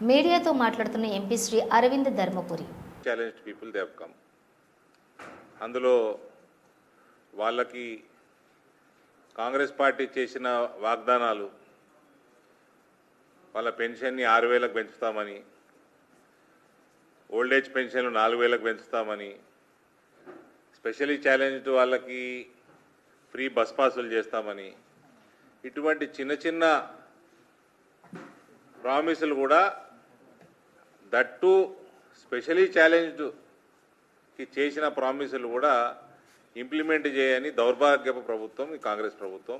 మీడియాతో మాట్లాడుతున్న MP Shri Arvind Dharmapuri. Challenged people they have come. అందులో వాళ్ళకి కాంగ్రెస్ పార్టీ చేసిన వాగ్దానాలు, వాళ్ళ పెన్షన్ని 6,000కు పెంచుతామని, ఓల్డేజ్ పెన్షన్లు 4,000కు పెంచుతామని, స్పెషలీ ఛాలెంజ్డ్ వాళ్ళకి ఫ్రీ బస్ పాసులు చేస్తామని, ఇటువంటి చిన్న చిన్న ప్రామిసులు కూడా దట్టు స్పెషలీ ఛాలెంజ్డ్కి చేసిన ప్రామిసులు కూడా ఇంప్లిమెంట్ చేయని దౌర్భాగ్యపు ప్రభుత్వం ఈ కాంగ్రెస్ ప్రభుత్వం.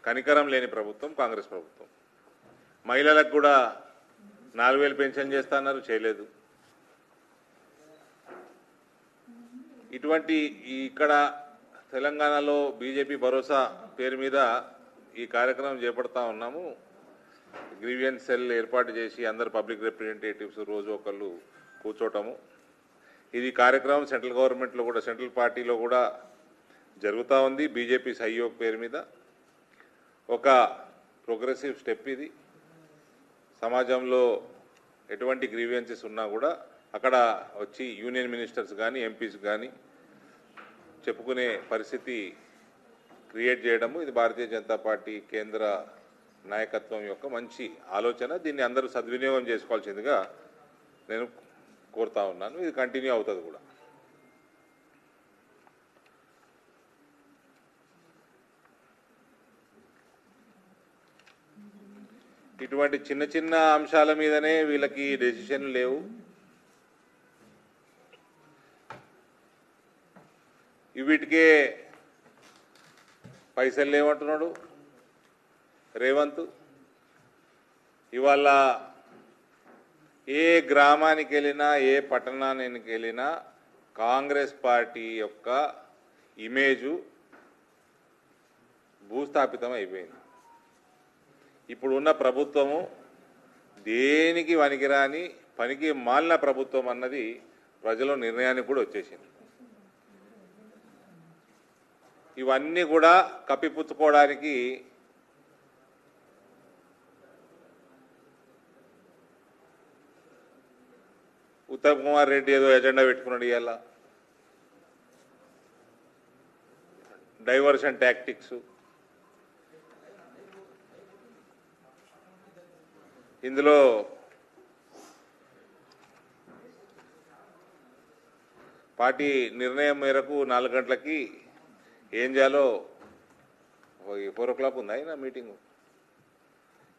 కనికరం లేని ప్రభుత్వం కాంగ్రెస్ ప్రభుత్వం. మహిళలకు కూడా 4,000 పెన్షన్ చేస్తున్నారు, చేయలేదు. ఇటువంటి ఇక్కడ తెలంగాణలో బీజేపీ భరోసా పేరు మీద ఈ కార్యక్రమం చేపడతా ఉన్నాము. గ్రీవియన్స్ సెల్ ఏర్పాటు చేసి అందరు పబ్లిక్ రిప్రజెంటేటివ్స్ రోజు ఒకళ్ళు కూర్చోవటము. ఇది కార్యక్రమం సెంట్రల్ గవర్నమెంట్లో కూడా, సెంట్రల్ పార్టీలో కూడా జరుగుతూ ఉంది. బీజేపీ సహయోగ్ పేరు మీద ఒక ప్రోగ్రెసివ్ స్టెప్ ఇది. సమాజంలో ఎటువంటి గ్రీవియన్సెస్ ఉన్నా కూడా అక్కడ వచ్చి యూనియన్ మినిస్టర్స్ కానీ ఎంపీస్ కానీ చెప్పుకునే పరిస్థితి క్రియేట్ చేయడము, ఇది భారతీయ జనతా పార్టీ కేంద్ర నాయకత్వం యొక్క మంచి ఆలోచన. దీన్ని అందరూ సద్వినియోగం చేసుకోవాల్సిందిగా నేను కోరుతా ఉన్నాను. ఇది కంటిన్యూ అవుతుంది కూడా. ఇటువంటి చిన్న చిన్న అంశాల మీదనే వీళ్ళకి డెసిషన్లు లేవు. వీటికే పైసలు లేవంటున్నాడు రేవంత్. ఇవాళ ఏ గ్రామానికి వెళ్ళినా, ఏ పట్టణానికి వెళ్ళినా కాంగ్రెస్ పార్టీ యొక్క ఇమేజు భూస్థాపితం అయిపోయింది. ఇప్పుడున్న ప్రభుత్వము దేనికి వనికిరాని పనికి మాలిన ప్రభుత్వం అన్నది ప్రజల నిర్ణయానికి కూడా వచ్చేసింది. ఇవన్నీ కూడా కప్పిపుచ్చుకోవడానికి ఉత్తమ్ కుమార్ రెడ్డి ఏదో ఎజెండా పెట్టుకున్నాడు. ఇవాళ డైవర్షన్ టాక్టిక్స్. ఇందులో పార్టీ నిర్ణయం మేరకు 4 గంటలకి ఏం చేయాలో 4 o'clock ఉంది అయినా మీటింగు.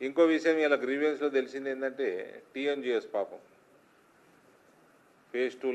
ఇంకో విషయం ఇలా గ్రీవియన్స్లో తెలిసింది ఏంటంటే టీఎన్జిఎస్ పాపం ఫేజ్ 2